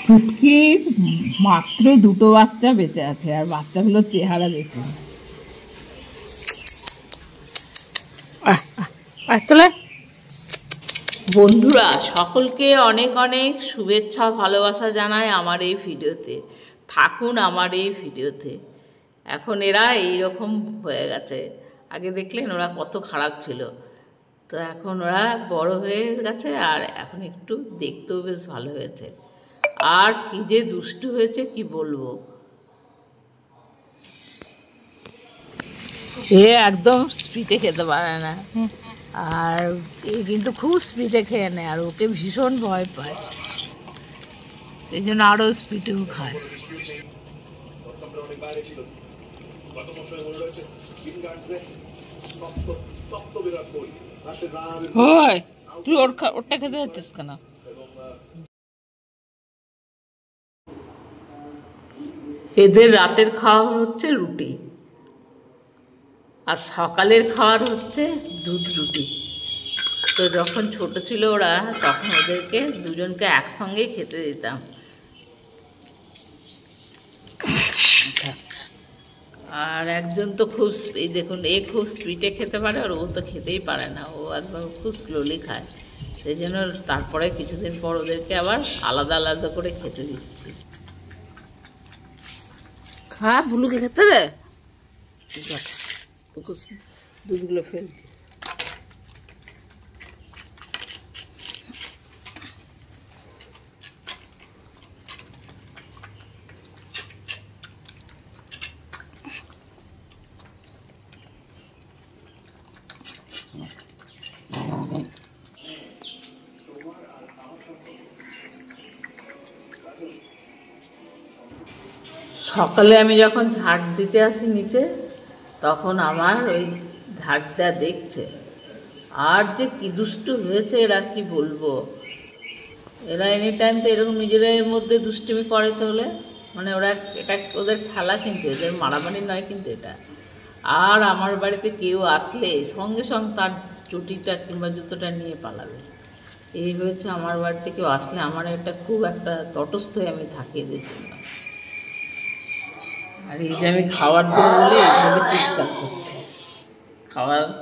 চুটকি মাত্র দুটো বাচ্চা বেঁচে আছে, আর বাচ্চাগুলোর চেহারা দেখুন। চলে বন্ধুরা, সকলকে অনেক অনেক শুভেচ্ছা ভালোবাসা জানাই আমার এই ভিডিওতে। থাকুন আমার এই ভিডিওতে। এখন এরা এইরকম হয়ে গেছে। আগে দেখলেন ওরা কত খারাপ ছিল, তো এখন ওরা বড় হয়ে গেছে আর এখন একটু দেখতেও বেশ ভালো হয়েছে। আর কি যে দুষ্টু হয়েছে কি বলবো। এ একদম স্পিডে খেতে পারে না, আর কিন্তু খুব স্পিডে খেয়ে নেয়, আর ওকে ভীষণ ভয় পায়, সেই জন্য আরও স্পিডেও খায়। তুই ওরটা খেতে যাচ্ছিস কেন? এদের রাতের খাওয়া হচ্ছে রুটি, আর সকালের খাওয়ার হচ্ছে দুধ রুটি। তো যখন ছোট ছিল ওরা, তখন ওদেরকে দুজনকে একসঙ্গে খেতে দিতাম। আর একজন তো খুব এই দেখুন, এ খুব স্পিডে খেতে পারে, আর ও তো খেতেই পারে না, ও একদম খুব স্লোলি খায়। সেই জন্য তারপরে কিছুদিন পর ওদেরকে আবার আলাদা আলাদা করে খেতে দিচ্ছি। খা, ভুলুকে খেতে দে, ঠিক আছে, তোকে দুধগুলো ফেলছি। সকালে আমি যখন ঝাড় দিতে আসি নিচে, তখন আমার ওই ঝাড়টা দেখছে, আর যে কি দুষ্টু হয়েছে এরা, কি বলবো। এরা এনি টাইম তো এরকম নিজেদের মধ্যে দুষ্টুমি করে চলে, মানে ওরা এটা ওদের খেলা, কিন্তু এদের মারামারি নয় কিন্তু এটা। আর আমার বাড়িতে কেউ আসলে সঙ্গে সঙ্গে তার চটিটা কিংবা জুতোটা নিয়ে পালাবে। এই হয়েছে আমার বাড়িতে কেউ আসলে, আমার একটা খুব একটা তটস্থ হয়ে আমি থাকিয়ে দিচ্ছিলাম। আর এই যে আমি খাবার দেবো বলে এইভাবে চিৎকার করছে,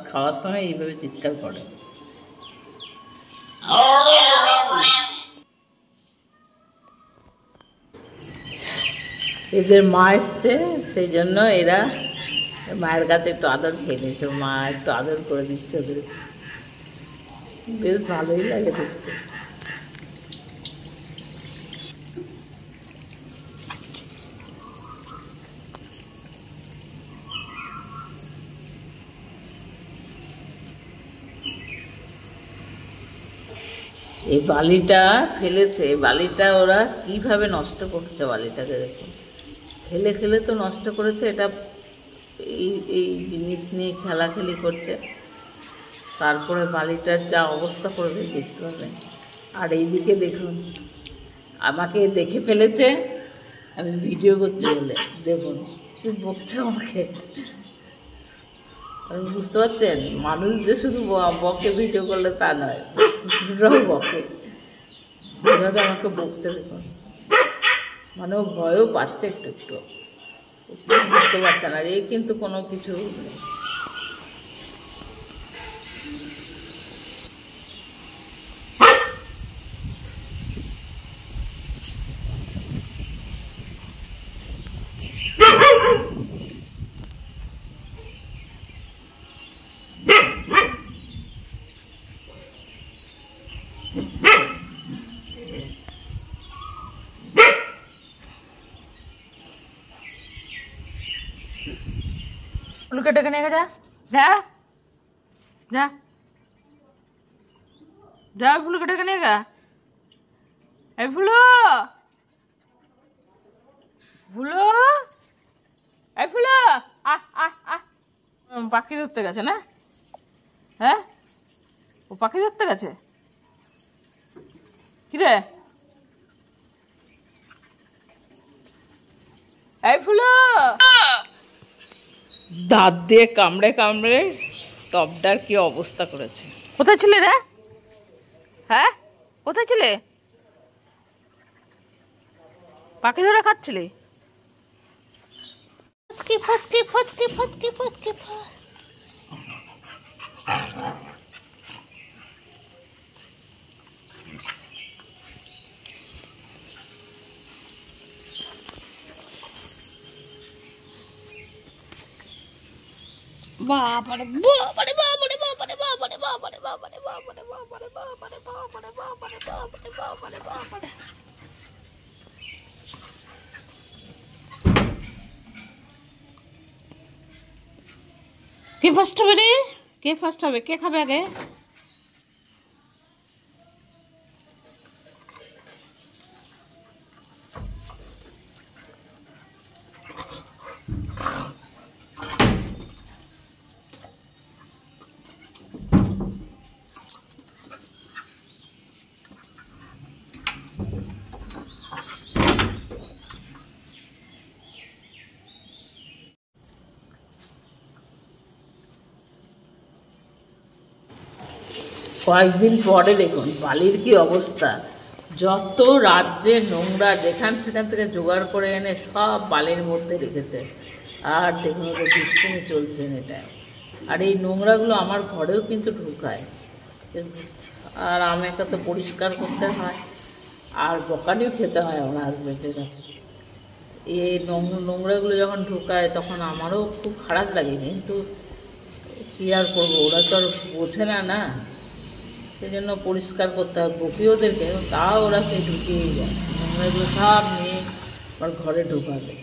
খাওয়ার সময় এইভাবে চিৎকার করে। এদের মা এসছে, সেই জন্য এরা মায়ের কাছে একটু আদর খেয়ে নিচ্ছে, মা একটু আদর করে দিচ্ছে ওদের, বেশ ভালোই লাগে দেখতে। এই বালিটা ফেলেছে, বালিটা ওরা কিভাবে নষ্ট করছে, বালিটাকে দেখুন, ফেলে ফেলে তো নষ্ট করেছে। এটা এই এই জিনিস নিয়ে খেলাখেলি করছে, তারপরে বালিটার যা অবস্থা করবে দেখতে পাবেন। আর এইদিকে দেখুন, আমাকে দেখে ফেলেছে, আমি ভিডিও করছি বলে, দেখুন কি বকছে আমাকে। আপনি বুঝতে পারছেন, মানুষ যে শুধু বকে ভিডিও করলে তা নয়, কুকুররাও বকে, যেভাবে আমাকে বকছে দেখুন, মানে ও ভয়ও পাচ্ছে একটু একটু, বুঝতে পারছে না। এই কিন্তু কোনো কিছু নেই। ফুলকে ডেকে নিয়ে যা, যা যা যা, ফুলকে ডেকে নিয়ে গা। এই ফুলো, ফুলো, এই ফুলো, আহ আহ আহ, পাখি ধরতে গেছে না? হ্যাঁ, ও পাখি ধরতে গেছে। কিরে, এই ফুলো, দাঁত দিয়ে কামড়ে কামড়ে টপটার কি অবস্থা করেছে। কোথায় ছিলে রে? হ্যাঁ, কোথায় ছিলে? পাখি ধরে খাচ্ছিলি? ফটকে ফটকে ফটকে ফটকে ফটকে বাবারে বাবারে বাবারে বাবারে বাবারে বাবারে বাবারে বাবারে বাবারে বাবারে বাবারে বাবারে বাবারে বাবারে বাবারে। কে ফার্স্ট হবে রে? কে ফার্স্ট হবে? কে খাবে আগে? কয়েকদিন পরে দেখুন বালির কি অবস্থা। যত রাজ্যের নোংরা যেখান সেখান থেকে জোগাড় করে এনে সব বালির মধ্যে রেখেছে। আর দেখুন ওদের দুষ্টুমি চলছে এটা। আর এই নোংরাগুলো আমার ঘরেও কিন্তু ঢুকায়। আর আমাকে তো পরিষ্কার করতে হয়, আর বকানিও খেতে হয় আমার হাজব্যান্ডের কাছে। এই নোংরাগুলো যখন ঢুকায় তখন আমারও খুব খারাপ লাগে, কিন্তু কী আর করবো, ওরা তো আর বোঝে না না, সেই জন্য পরিষ্কার করতে হয় বকি ওদেরকে। তাও ওরা সেই ঢুকিয়েই যায়, নোংরাগুলো সব নিয়ে আমার ঘরে ঢুকাবে।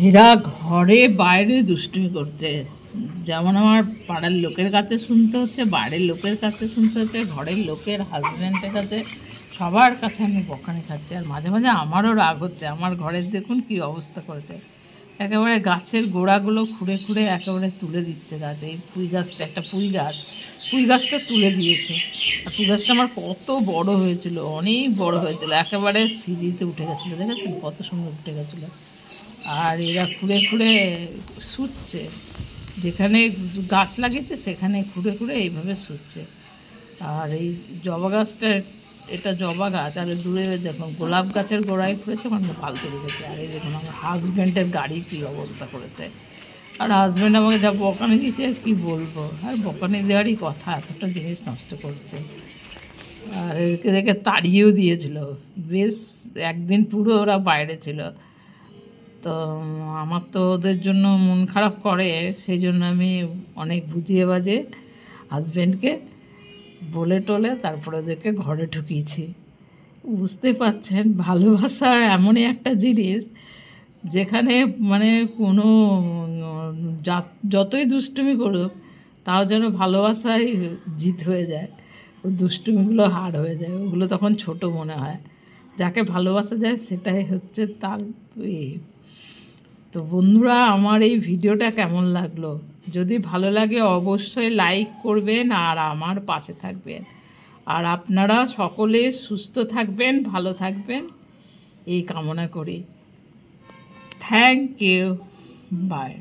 এরা ঘরে বাইরে দুষ্টুমি করছে, যেমন আমার পাড়ার লোকের কাছে শুনতে হচ্ছে, বাইরের লোকের কাছে শুনতে হচ্ছে, ঘরের লোকের হাজব্যান্ডের কাছে, সবার কাছে আমি বকানি খাচ্ছি। আর মাঝে মাঝে আমারও রাগ হচ্ছে। আমার ঘরের দেখুন কি অবস্থা করেছে, একেবারে গাছের গোড়াগুলো খুঁড়ে খুঁড়ে একেবারে তুলে দিচ্ছে গাছ। এই পুঁই গাছটা, একটা পুঁই গাছটা তুলে দিয়েছে। আর পুঁই গাছটা আমার কত বড় হয়েছিল, অনেক বড় হয়েছিল, একেবারে সিঁড়িতে উঠে গেছিলো, দেখেছেন কত সুন্দর উঠে গেছিলো। আর এরা খুঁড়ে খুঁড়ে শুচ্ছে, যেখানে গাছ লাগিয়েছে সেখানে খুঁড়ে খুঁড়ে এইভাবে শুচ্ছে। আর এই জবা গাছটা, এটা জবা গাছ, আর দূরে দেখুন গোলাপ গাছের গোড়ায় খুঁড়েছে, ওখানে পালতে রেখেছে। আর এই দেখুন আমার হাজব্যান্ডের গাড়ি কী অবস্থা করেছে। আর হাজব্যান্ড আমাকে যা বকানি দিয়েছে আর কী বলবো, আর বকানি দেওয়ারই কথা, এতটা জিনিস নষ্ট করছে। আর এদেরকে দেখে তাড়িয়েও দিয়েছিল, বেশ একদিন পুরো ওরা বাইরে ছিল। তো আমার তো ওদের জন্য মন খারাপ করে, সেই জন্য আমি অনেক বুঝিয়ে বাজে হাজব্যান্ডকে বলে টলে তারপরে ওদেরকে ঘরে ঢুকিয়েছি। বুঝতে পারছেন ভালোবাসা এমনই একটা জিনিস যেখানে মানে কোনো যতই দুষ্টুমি করুক তাও যেন ভালোবাসাই জিত হয়ে যায়, ও দুষ্টুমিগুলো হার হয়ে যায়, ওগুলো তখন ছোট মনে হয়। যাকে ভালোবাসা যায় সেটাই হচ্ছে তার। তো বন্ধুরা, আমার এই ভিডিওটা কেমন লাগলো? যদি ভালো লাগে অবশ্যই লাইক করবেন আর আমার পাশে থাকবেন। আর আপনারা সকলে সুস্থ থাকবেন, ভালো থাকবেন এই কামনা করি। Thank you, by.